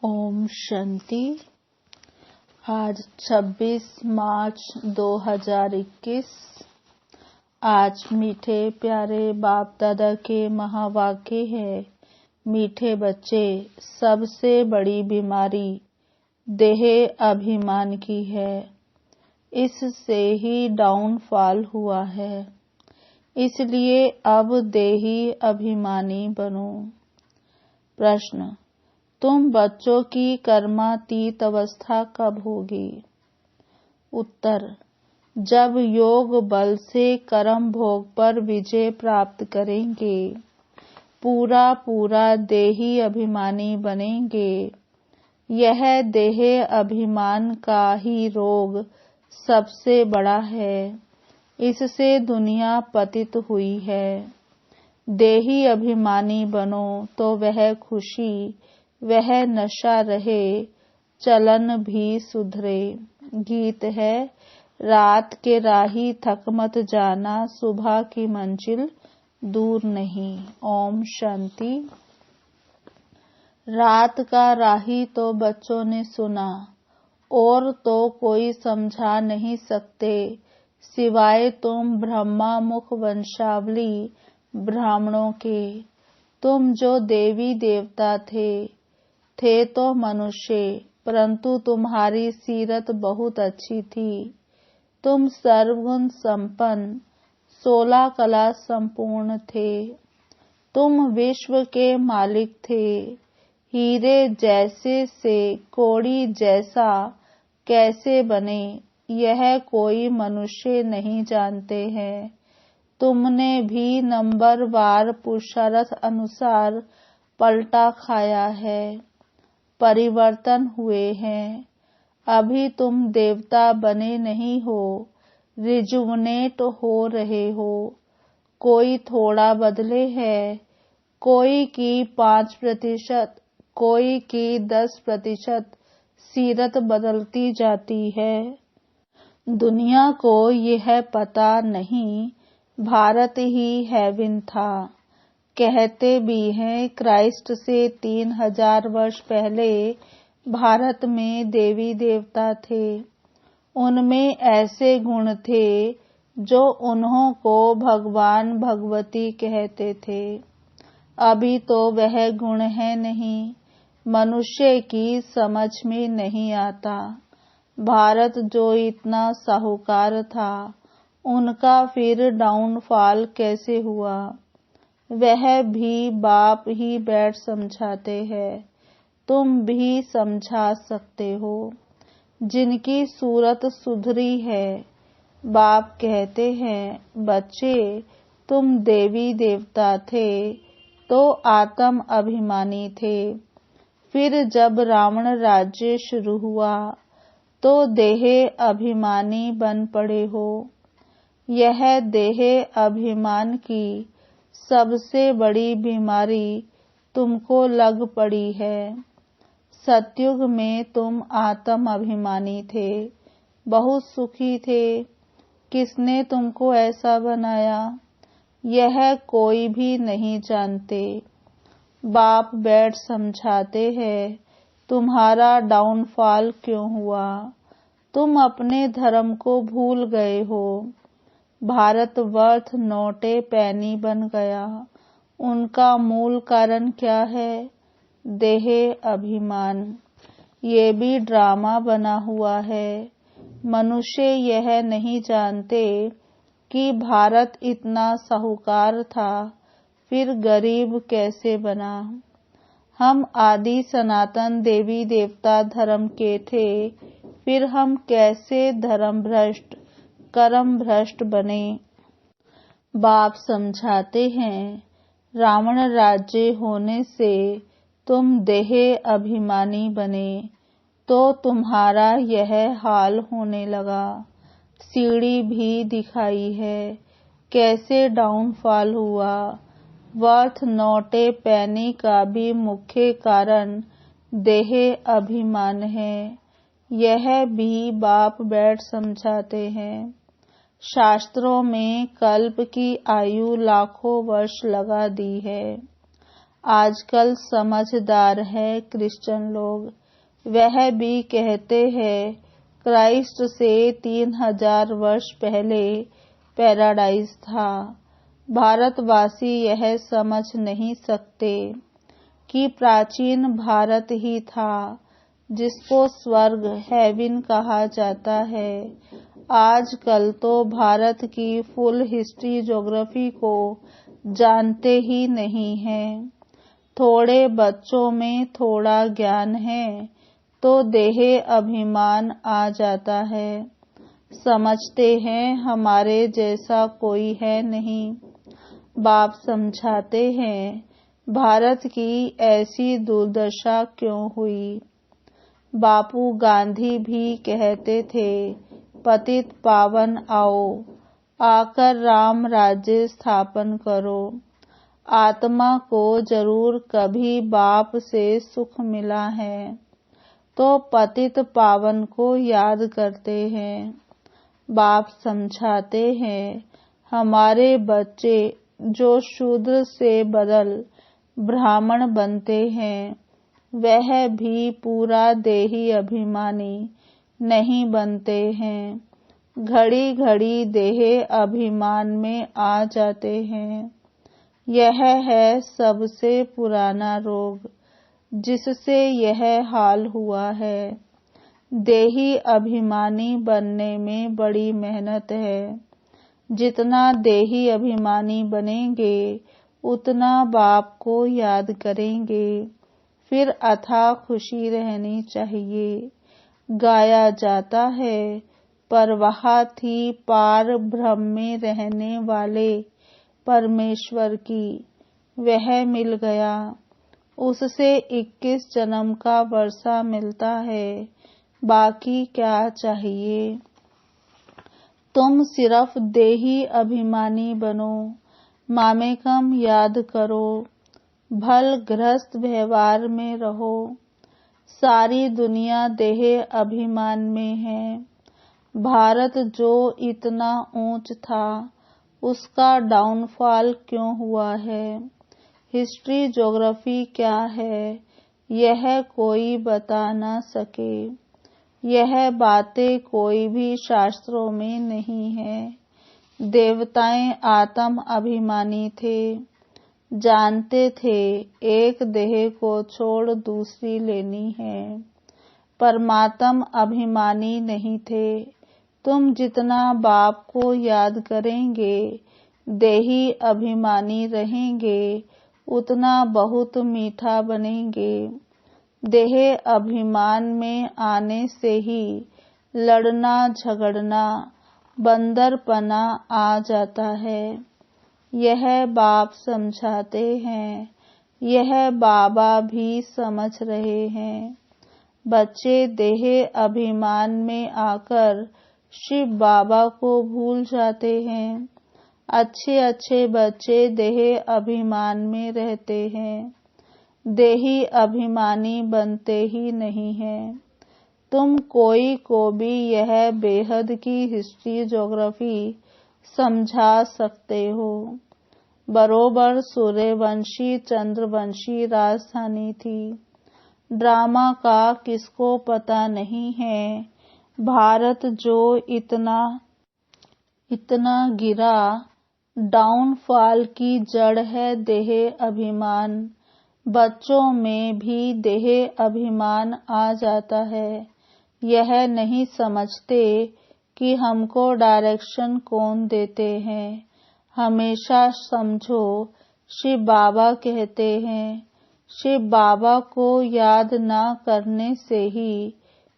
ओम शांति। आज 26 मार्च 2021। आज मीठे प्यारे बाप दादा के महावाक्य है। मीठे बच्चे, सबसे बड़ी बीमारी देह अभिमान की है। इससे ही डाउनफॉल हुआ है। इसलिए अब देही अभिमानी बनो। प्रश्न: तुम बच्चों की कर्मातीत अवस्था कब होगी? उत्तर: जब योग बल से कर्म भोग पर विजय प्राप्त करेंगे, पूरा देही अभिमानी बनेंगे। यह देह अभिमान का ही रोग सबसे बड़ा है। इससे दुनिया पतित हुई है। देही अभिमानी बनो तो वह खुशी, वह नशा रहे, चलन भी सुधरे। गीत है: रात के राही थक मत जाना, सुबह की मंजिल दूर नहीं। ओम शांति। रात का राही तो बच्चों ने सुना, और तो कोई समझा नहीं सकते सिवाय तुम ब्रह्मा मुख वंशावली ब्राह्मणों के। तुम जो देवी देवता थे तो मनुष्य, परंतु तुम्हारी सीरत बहुत अच्छी थी। तुम सर्वगुण संपन्न, 16 कला संपूर्ण थे। तुम विश्व के मालिक थे। हीरे जैसे से कौड़ी जैसा कैसे बने, यह कोई मनुष्य नहीं जानते हैं। तुमने भी नंबरवार पुरुषार्थ अनुसार पलटा खाया है, परिवर्तन हुए हैं। अभी तुम देवता बने नहीं हो, रिजुवनेट हो रहे हो। कोई थोड़ा बदले है, कोई की 5%, कोई की 10% सीरत बदलती जाती है। दुनिया को यह पता नहीं भारत ही हेवन था। कहते भी हैं क्राइस्ट से 3000 वर्ष पहले भारत में देवी देवता थे। उनमें ऐसे गुण थे जो उन्हों को भगवान भगवती कहते थे। अभी तो वह गुण है नहीं, मनुष्य की समझ में नहीं आता। भारत जो इतना साहूकार था, उनका फिर डाउनफॉल कैसे हुआ? वह भी बाप ही बैठ समझाते हैं। तुम भी समझा सकते हो। जिनकी सूरत सुधरी है, बाप कहते हैं, बच्चे तुम देवी देवता थे तो आत्म अभिमानी थे। फिर जब रावण राज्य शुरू हुआ तो देह अभिमानी बन पड़े हो। यह देह अभिमान की सबसे बड़ी बीमारी तुमको लग पड़ी है। सतयुग में तुम आत्म अभिमानी थे, बहुत सुखी थे। किसने तुमको ऐसा बनाया, यह कोई भी नहीं जानते। बाप बैठ समझाते हैं, तुम्हारा डाउनफॉल क्यों हुआ? तुम अपने धर्म को भूल गए हो। भारतवर्ष नोटे पैनी बन गया। उनका मूल कारण क्या है? देह अभिमान। ये भी ड्रामा बना हुआ है। मनुष्य यह नहीं जानते कि भारत इतना साहूकार था, फिर गरीब कैसे बना। हम आदि सनातन देवी देवता धर्म के थे, फिर हम कैसे धर्म भ्रष्ट, कर्म भ्रष्ट बने। बाप समझाते हैं, रावण राज्य होने से तुम देह अभिमानी बने तो तुम्हारा यह हाल होने लगा। सीढ़ी भी दिखाई है कैसे डाउनफॉल हुआ। वर्थ नोटे पैनी का भी मुख्य कारण देह अभिमान है। यह भी बाप बैठ समझाते हैं। शास्त्रों में कल्प की आयु लाखों वर्ष लगा दी है। आजकल समझदार है क्रिश्चियन लोग, वह भी कहते हैं क्राइस्ट से 3000 वर्ष पहले पैराडाइज था। भारतवासी यह समझ नहीं सकते कि प्राचीन भारत ही था जिसको स्वर्ग हेवन कहा जाता है। आजकल तो भारत की फुल हिस्ट्री ज्योग्राफी को जानते ही नहीं हैं। थोड़े बच्चों में थोड़ा ज्ञान है तो देह अभिमान आ जाता है, समझते हैं हमारे जैसा कोई है नहीं। बाप समझाते हैं भारत की ऐसी दुर्दशा क्यों हुई। बापू गांधी भी कहते थे पतित पावन आओ, आकर राम राज्य स्थापन करो। आत्मा को जरूर कभी बाप से सुख मिला है तो पतित पावन को याद करते हैं। बाप समझाते हैं हमारे बच्चे जो शूद्र से बदल ब्राह्मण बनते हैं वह भी पूरा देही अभिमानी नहीं बनते हैं, घड़ी घड़ी देह अभिमान में आ जाते हैं। यह है सबसे पुराना रोग जिससे यह हाल हुआ है। देही अभिमानी बनने में बड़ी मेहनत है। जितना देही अभिमानी बनेंगे उतना बाप को याद करेंगे, फिर अथाह खुशी रहनी चाहिए। गाया जाता है पर वहाँ थी पार ब्रह्म में रहने वाले परमेश्वर की, वह मिल गया। उससे 21 जन्म का वर्षा मिलता है, बाकी क्या चाहिए। तुम सिर्फ देही अभिमानी बनो, मामेकम याद करो, भल गृहस्थ व्यवहार में रहो। सारी दुनिया देह अभिमान में है। भारत जो इतना ऊंच था उसका डाउनफॉल क्यों हुआ है। हिस्ट्री ज्योग्राफी क्या है यह कोई बता ना सके। यह बातें कोई भी शास्त्रों में नहीं है। देवताएं आत्म अभिमानी थे, जानते थे एक देह को छोड़ दूसरी लेनी है। परमात्म अभिमानी नहीं थे। तुम जितना बाप को याद करेंगे, देही अभिमानी रहेंगे, उतना बहुत मीठा बनेंगे। देह अभिमान में आने से ही लड़ना झगड़ना बंदरपना आ जाता है। यह बाप समझाते हैं, यह बाबा भी समझ रहे हैं। बच्चे देह अभिमान में आकर शिव बाबा को भूल जाते हैं। अच्छे अच्छे बच्चे देह अभिमान में रहते हैं, देही अभिमानी बनते ही नहीं हैं। तुम कोई को भी यह बेहद की हिस्ट्री ज्योग्राफी समझा सकते हो। बरोबर सूर्यवंशी चंद्रवंशी राजधानी थी। ड्रामा का किसको पता नहीं है। भारत जो इतना गिरा, डाउनफॉल की जड़ है देह अभिमान। बच्चों में भी देह अभिमान आ जाता है। यह नहीं समझते कि हमको डायरेक्शन कौन देते हैं। हमेशा समझो शिव बाबा कहते हैं, शिव बाबा को याद ना करने से ही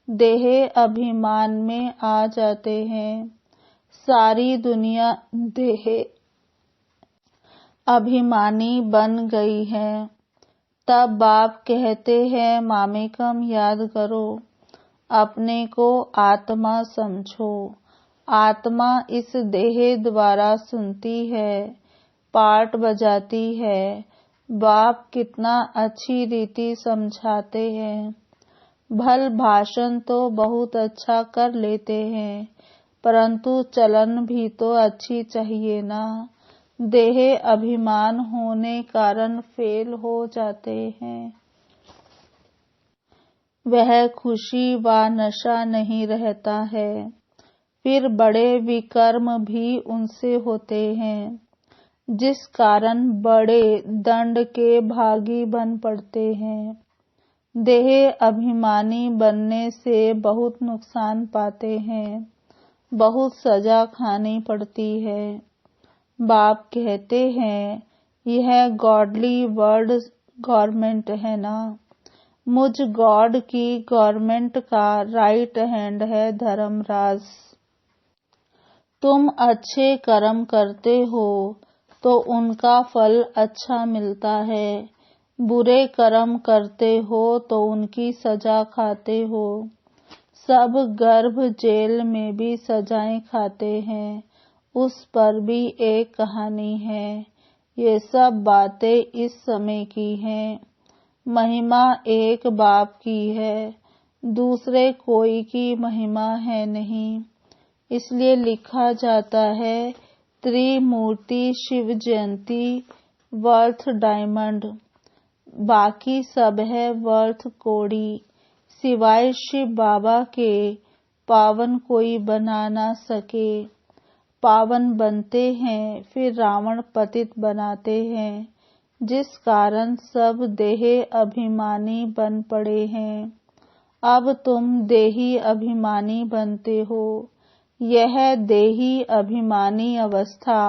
देह अभिमान में आ जाते हैं। सारी दुनिया देह अभिमानी बन गई है। तब बाप कहते हैं मामेकम याद करो, अपने को आत्मा समझो। आत्मा इस देह द्वारा सुनती है, पाठ बजाती है। बाप कितना अच्छी रीति समझाते हैं। भल भाषण तो बहुत अच्छा कर लेते हैं, परंतु चलन भी तो अच्छी चाहिए ना। देह अभिमान होने कारण फेल हो जाते हैं। वह खुशी व नशा नहीं रहता है। फिर बड़े विकर्म भी उनसे होते हैं, जिस कारण बड़े दंड के भागी बन पड़ते हैं। देह अभिमानी बनने से बहुत नुकसान पाते हैं, बहुत सजा खानी पड़ती है। बाप कहते हैं, यह गॉडली वर्ल्ड गवर्नमेंट है ना। मुझ गॉड की गवर्नमेंट का राइट हैंड है धर्मराज। तुम अच्छे कर्म करते हो तो उनका फल अच्छा मिलता है, बुरे कर्म करते हो तो उनकी सजा खाते हो। सब गर्भ जेल में भी सजाएं खाते हैं, उस पर भी एक कहानी है। ये सब बातें इस समय की हैं। महिमा एक बाप की है, दूसरे कोई की महिमा है नहीं। इसलिए लिखा जाता है, त्रिमूर्ति शिव जयंती वर्थ डायमंड, बाकी सब है वर्थ कौड़ी। सिवाय शिव बाबा के पावन कोई बना ना सके। पावन बनते हैं, फिर रावण पतित बनाते हैं, जिस कारण सब देह अभिमानी बन पड़े हैं। अब तुम देही अभिमानी बनते हो। यह देही अभिमानी अवस्था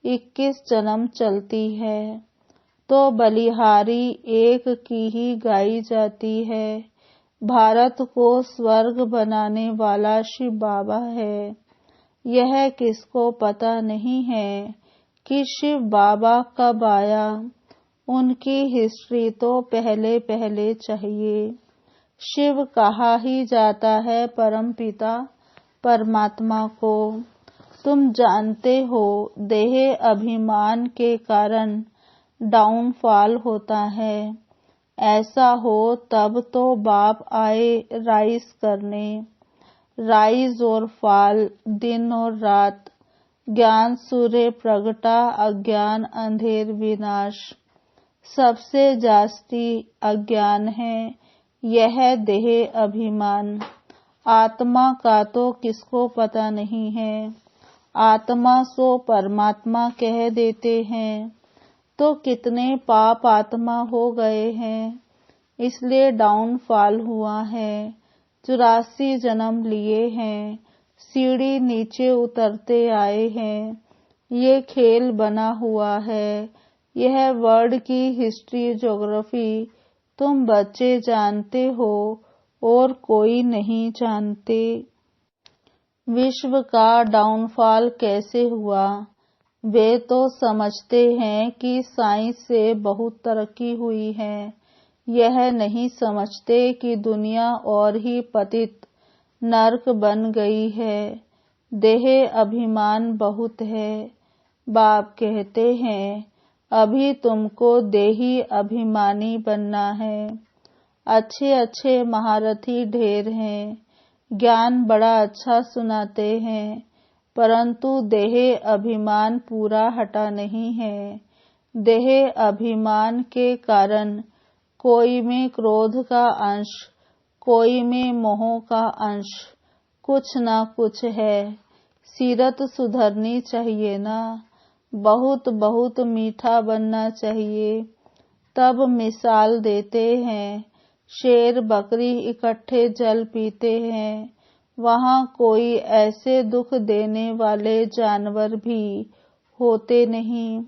21 जन्म चलती है, तो बलिहारी एक की ही गाई जाती है। भारत को स्वर्ग बनाने वाला शिव बाबा है। यह किसको पता नहीं है कि शिव बाबा कब आया। उनकी हिस्ट्री तो पहले पहले चाहिए। शिव कहा ही जाता है परमपिता परमात्मा को। तुम जानते हो, देह अभिमान के कारण डाउनफॉल होता है। ऐसा हो तब तो बाप आए राइज करने। राइज और फॉल, दिन और रात, ज्ञान सूर्य प्रगटा, अज्ञान अंधेर विनाश। सबसे जास्ती अज्ञान है यह देह अभिमान। आत्मा का तो किसको पता नहीं है। आत्मा सो परमात्मा कह देते हैं, तो कितने पाप आत्मा हो गए हैं। इसलिए डाउनफॉल हुआ है। 84 जन्म लिए हैं, सीढ़ी नीचे उतरते आए हैं। ये खेल बना हुआ है। यह वर्ल्ड की हिस्ट्री ज्योग्राफी तुम बच्चे जानते हो और कोई नहीं जानते। विश्व का डाउनफॉल कैसे हुआ, वे तो समझते हैं कि साइंस से बहुत तरक्की हुई है। यह नहीं समझते कि दुनिया और ही पतित नरक बन गई है। देह अभिमान बहुत है। बाप कहते हैं, अभी तुमको देही अभिमानी बनना है। अच्छे अच्छे महारथी ढेर हैं, ज्ञान बड़ा अच्छा सुनाते हैं, परंतु देह अभिमान पूरा हटा नहीं है। देह अभिमान के कारण कोई में क्रोध का अंश, कोई में मोह का अंश, कुछ ना कुछ है। सीरत सुधरनी चाहिए ना। बहुत बहुत मीठा बनना चाहिए। तब मिसाल देते हैं, शेर बकरी इकट्ठे जल पीते हैं। वहाँ कोई ऐसे दुख देने वाले जानवर भी होते नहीं।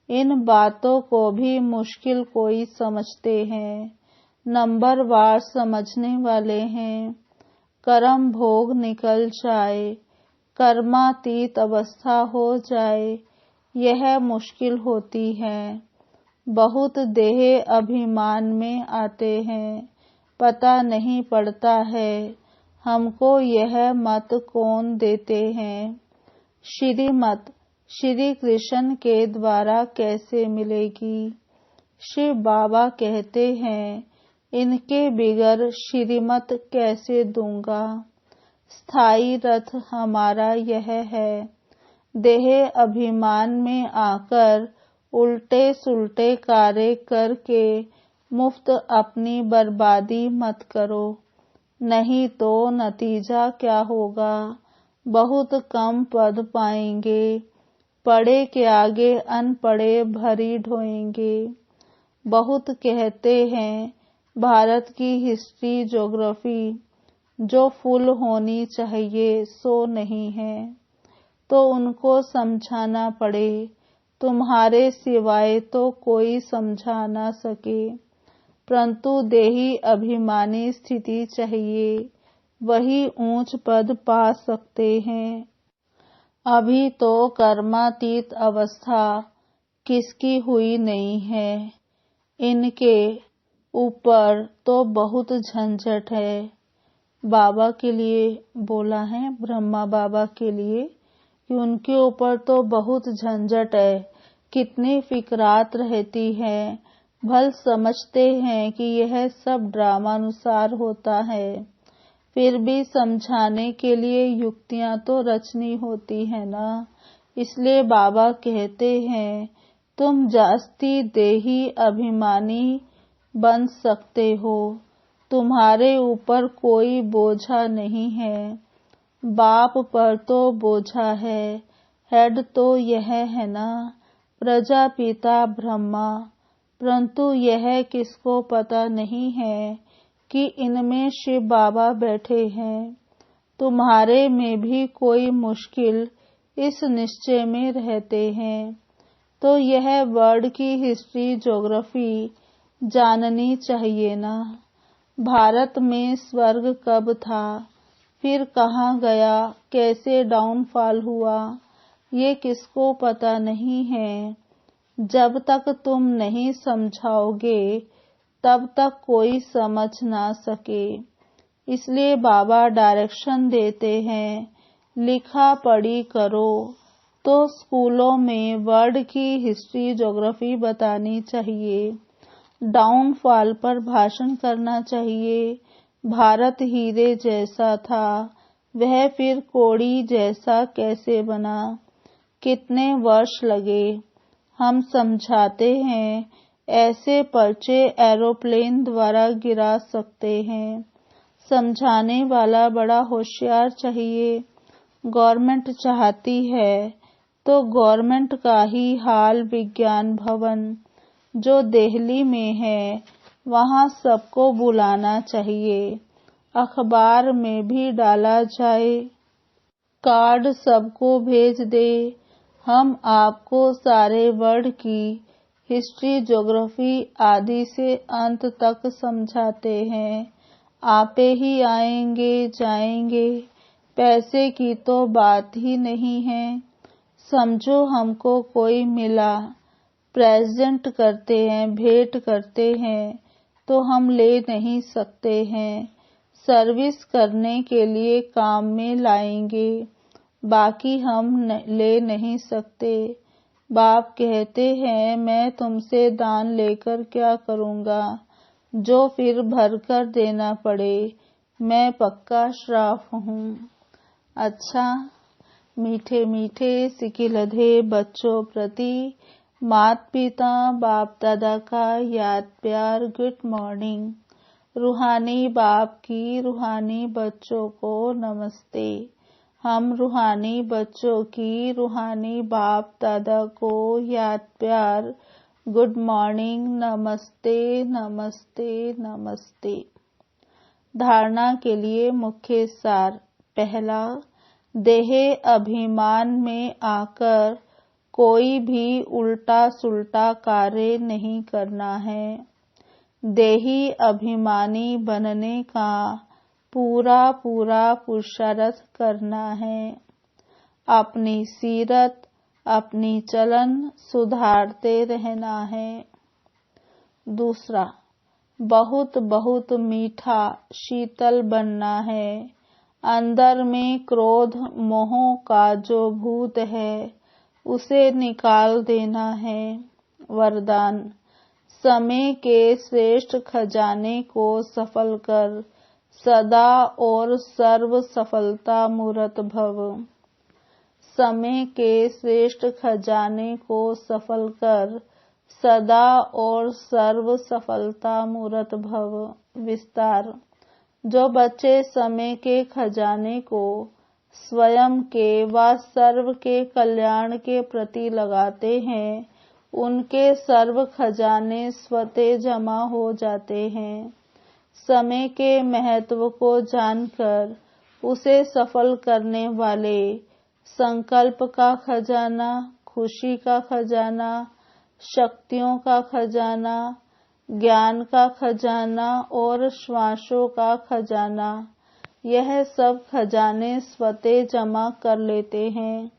इन बातों को भी मुश्किल कोई समझते हैं, नंबरवार समझने वाले हैं। कर्म भोग निकल जाए, कर्मातीत अवस्था हो जाए, यह मुश्किल होती है। बहुत देह अभिमान में आते हैं, पता नहीं पड़ता है हमको यह मत कौन देते हैं। श्रीमत श्री कृष्ण के द्वारा कैसे मिलेगी। शिव बाबा कहते हैं, इनके बिगर श्रीमत कैसे दूंगा। स्थायी रथ हमारा यह है, देह अभिमान में आकर उल्टे सुल्टे कार्य करके मुफ्त अपनी बर्बादी मत करो, नहीं तो नतीजा क्या होगा, बहुत कम पद पाएंगे, पढ़े के आगे अनपढ़े भरी ढोएंगे। बहुत कहते हैं भारत की हिस्ट्री ज्योग्राफी जो फुल होनी चाहिए सो नहीं है, तो उनको समझाना पड़े, तुम्हारे सिवाय तो कोई समझा ना सके। परंतु देही अभिमानी स्थिति चाहिए, वही ऊंच पद पा सकते हैं। अभी तो कर्मातीत अवस्था किसकी हुई नहीं है, इनके ऊपर तो बहुत झंझट है। बाबा के लिए बोला है, ब्रह्मा बाबा के लिए, कि उनके ऊपर तो बहुत झंझट है, कितनी फिक्रात रहती है। भल समझते हैं कि यह सब ड्रामानुसार होता है, फिर भी समझाने के लिए युक्तियां तो रचनी होती है ना। इसलिए बाबा कहते हैं तुम जास्ती देही अभिमानी बन सकते हो, तुम्हारे ऊपर कोई बोझा नहीं है। बाप पर तो बोझा है, हेड तो यह है ना, प्रजापिता ब्रह्मा। परंतु यह किसको पता नहीं है कि इनमें शिव बाबा बैठे हैं। तुम्हारे में भी कोई मुश्किल इस निश्चय में रहते हैं, तो यह वर्ल्ड की हिस्ट्री ज्योग्राफी जाननी चाहिए ना। भारत में स्वर्ग कब था, फिर कहाँ गया, कैसे डाउनफॉल हुआ, ये किसको पता नहीं है। जब तक तुम नहीं समझाओगे तब तक कोई समझ ना सके। इसलिए बाबा डायरेक्शन देते हैं, लिखा पढ़ी करो। तो स्कूलों में वर्ल्ड की हिस्ट्री ज्योग्राफी बतानी चाहिए, डाउनफॉल पर भाषण करना चाहिए। भारत हीरे जैसा था, वह फिर कोड़ी जैसा कैसे बना, कितने वर्ष लगे। हम समझाते हैं ऐसे पर्चे एरोप्लेन द्वारा गिरा सकते हैं। समझाने वाला बड़ा होशियार चाहिए। गवर्नमेंट चाहती है तो गवर्नमेंट का ही हाल विज्ञान भवन जो दिल्ली में है, वहां सबको बुलाना चाहिए, अखबार में भी डाला जाए, कार्ड सबको भेज दे। हम आपको सारे वर्ल्ड की हिस्ट्री ज्योग्राफी आदि से अंत तक समझाते हैं। आपे ही आएंगे जाएंगे, पैसे की तो बात ही नहीं है। समझो हमको कोई मिला, प्रेजेंट करते हैं, भेंट करते हैं, तो हम ले नहीं सकते हैं। सर्विस करने के लिए काम में लाएंगे, बाकी हम ले नहीं सकते। बाप कहते हैं मैं तुमसे दान लेकर क्या करूंगा, जो फिर भरकर देना पड़े, मैं पक्का श्राफ हूँ। अच्छा, मीठे मीठे सिकिलधे बच्चों प्रति माता पिता बाप दादा का याद प्यार गुड मॉर्निंग। रूहानी बाप की रूहानी बच्चों को नमस्ते। हम रूहानी बच्चों की रूहानी बाप दादा को याद प्यार गुड मॉर्निंग, नमस्ते नमस्ते नमस्ते। धारणा के लिए मुख्य सार। पहला, देह अभिमान में आकर कोई भी उल्टा सुल्टा कार्य नहीं करना है। देही अभिमानी बनने का पूरा पूरा पुरुषार्थ करना है। अपनी सीरत अपनी चलन सुधारते रहना है। दूसरा, बहुत बहुत मीठा शीतल बनना है। अंदर में क्रोध मोह का जो भूत है उसे निकाल देना है। वरदान, समय के श्रेष्ठ खजाने को सफल कर सदा और सर्व सफलता मूर्त भव। समय के श्रेष्ठ खजाने को सफल कर सदा और सर्व सफलता मूरत भव विस्तार। जो बच्चे समय के खजाने को स्वयं के व सर्व के कल्याण के प्रति लगाते हैं, उनके सर्व खजाने स्वतः जमा हो जाते हैं। समय के महत्व को जानकर उसे सफल करने वाले संकल्प का खजाना, खुशी का खजाना, शक्तियों का खजाना, ज्ञान का खजाना और श्वासों का खजाना, यह सब खजाने स्वतः जमा कर लेते हैं।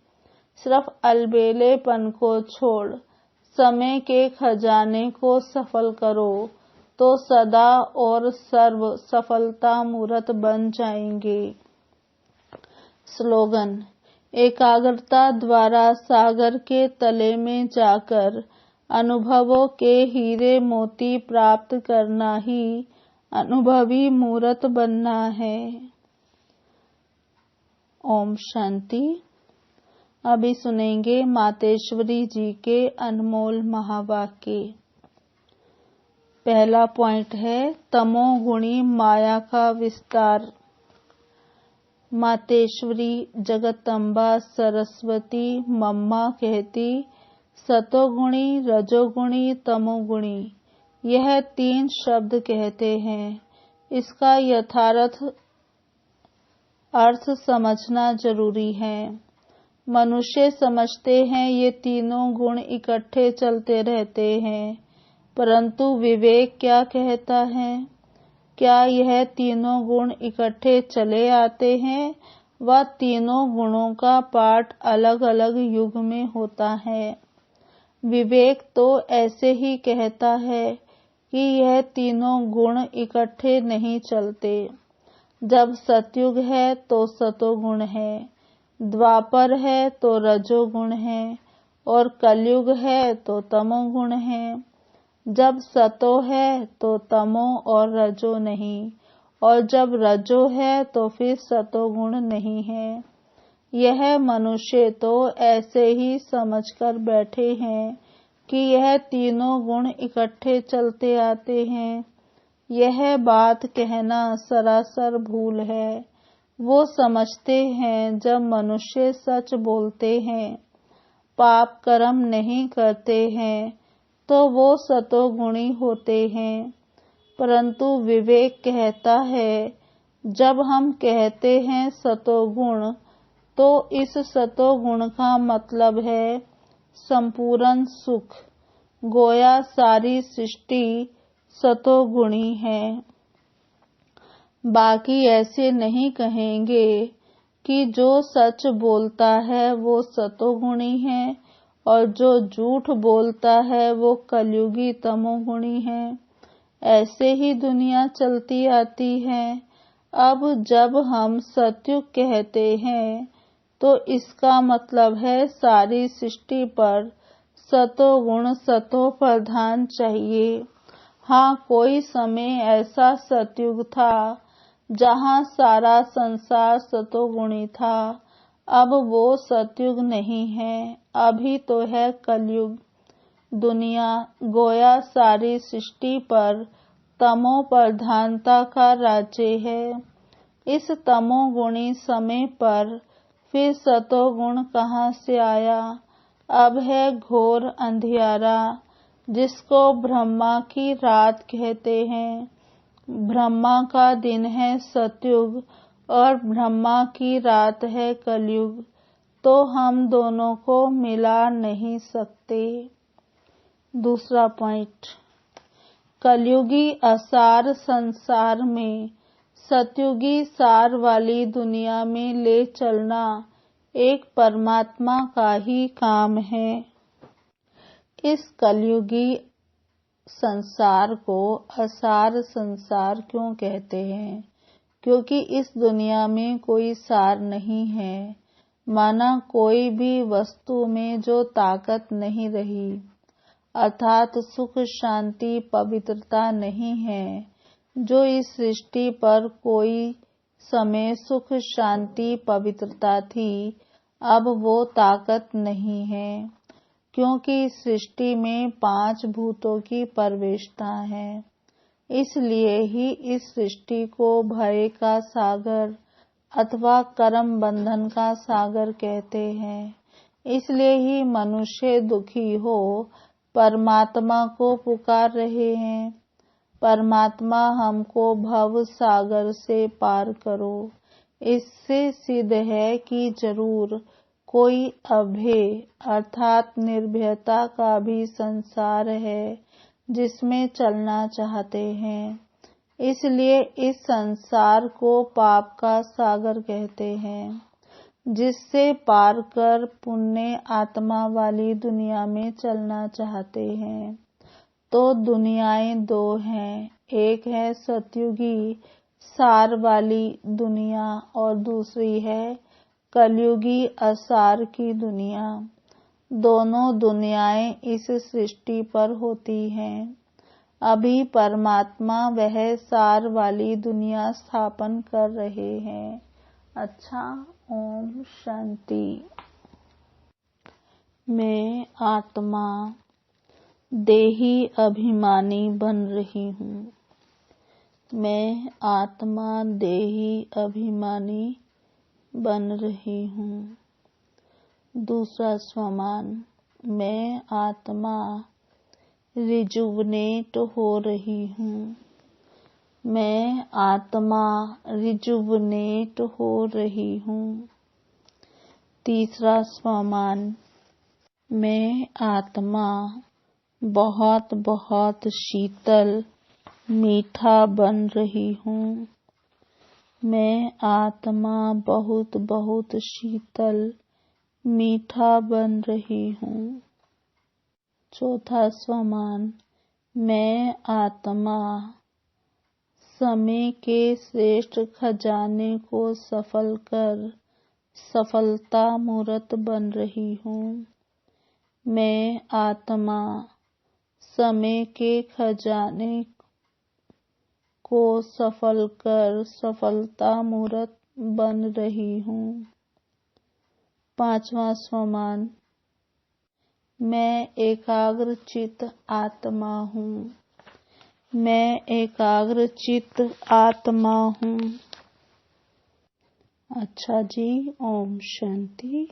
सिर्फ अलबेलेपन को छोड़ समय के खजाने को सफल करो तो सदा और सर्व सफलता मूरत बन जाएंगे। स्लोगन: एकाग्रता द्वारा सागर के तले में जाकर अनुभवों के हीरे मोती प्राप्त करना ही अनुभवी मूरत बनना है। ओम शांति। अभी सुनेंगे मातेश्वरी जी के अनमोल महावाक्य। पहला पॉइंट है तमोगुणी माया का विस्तार। मातेश्वरी जगदम्बा सरस्वती मम्मा कहती, सतोगुणी, रजोगुणी, तमोगुणी, यह 3 शब्द कहते हैं। इसका यथार्थ अर्थ समझना जरूरी है। मनुष्य समझते हैं ये तीनों गुण इकट्ठे चलते रहते हैं, परंतु विवेक क्या कहता है? क्या यह तीनों गुण इकट्ठे चले आते हैं व तीनों गुणों का पाठ अलग अलग युग में होता है? विवेक तो ऐसे ही कहता है कि यह तीनों गुण इकट्ठे नहीं चलते। जब सतयुग है तो सतोगुण है, द्वापर है तो रजोगुण है और कलयुग है तो तमोगुण है। जब सतो है तो तमो और रजो नहीं, और जब रजो है तो फिर सतोगुण नहीं है। यह मनुष्य तो ऐसे ही समझकर बैठे हैं कि यह तीनों गुण इकट्ठे चलते आते हैं। यह बात कहना सरासर भूल है। वो समझते हैं जब मनुष्य सच बोलते हैं, पाप कर्म नहीं करते हैं, तो वो सतोगुणी होते हैं। परंतु विवेक कहता है जब हम कहते हैं सतोगुण, तो इस सतोगुण का मतलब है संपूर्ण सुख। गोया सारी सृष्टि सतोगुणी है। बाकी ऐसे नहीं कहेंगे कि जो सच बोलता है वो सतोगुणी है और जो झूठ बोलता है वो कलयुगी तमोगुणी है। ऐसे ही दुनिया चलती आती है। अब जब हम सतयुग कहते हैं तो इसका मतलब है सारी सृष्टि पर सतोगुण सतो प्रधान चाहिए। हाँ, कोई समय ऐसा सतयुग था जहाँ सारा संसार सतोगुणी था। अब वो सतयुग नहीं है, अभी तो है कलयुग। दुनिया गोया सारी सृष्टि पर तमो प्रधानता का राज्य है। इस तमोगुणी समय पर फिर सतोगुण कहाँ से आया? अब है घोर अंधियारा, जिसको ब्रह्मा की रात कहते हैं। ब्रह्मा का दिन है सतयुग और ब्रह्मा की रात है कलयुग, तो हम दोनों को मिला नहीं सकते। दूसरा पॉइंट, कलयुगी असार संसार में सतयुगी सार वाली दुनिया में ले चलना एक परमात्मा का ही काम है। इस कलयुगी संसार को असार संसार क्यों कहते हैं? क्योंकि इस दुनिया में कोई सार नहीं है। माना कोई भी वस्तु में जो ताकत नहीं रही, अर्थात सुख शांति पवित्रता नहीं है। जो इस सृष्टि पर कोई समय सुख शांति पवित्रता थी, अब वो ताकत नहीं है, क्योंकि सृष्टि में 5 भूतों की प्रवेशता है। इसलिए ही इस सृष्टि को भय का सागर अथवा कर्म बंधन का सागर कहते हैं। इसलिए ही मनुष्य दुखी हो परमात्मा को पुकार रहे हैं, परमात्मा हमको भव सागर से पार करो। इससे सिद्ध है कि जरूर कोई अभय अर्थात निर्भयता का भी संसार है जिसमें चलना चाहते हैं। इसलिए इस संसार को पाप का सागर कहते हैं, जिससे पार कर पुण्य आत्मा वाली दुनिया में चलना चाहते हैं। तो दुनियाएं 2 हैं, एक है सतयुगी सार वाली दुनिया और दूसरी है कलयुगी असार की दुनिया। दोनों दुनियाएं इस सृष्टि पर होती हैं। अभी परमात्मा वह सार वाली दुनिया स्थापन कर रहे हैं। अच्छा, ओम शांति। मैं आत्मा देही अभिमानी बन रही हूँ। मैं आत्मा देही अभिमानी बन रही हूँ। दूसरा स्वमान, मैं आत्मा रिजुवनेट हो रही हूँ। मैं आत्मा रिजुवनेट हो रही हूँ। तीसरा स्वमान, मैं आत्मा बहुत बहुत शीतल मीठा बन रही हूँ। मैं आत्मा बहुत बहुत शीतल मीठा बन रही हूँ। चौथा स्वमान, मैं आत्मा समय के श्रेष्ठ खजाने को सफल कर सफलता मूर्त बन रही हूँ। मैं आत्मा समय के खजाने को सफल कर सफलता मूर्त बन रही हूँ। पांचवा स्वमान, मैं एकाग्र चित्त आत्मा हूँ। मैं एकाग्र चित्त आत्मा हूँ। अच्छा जी, ओम शांति।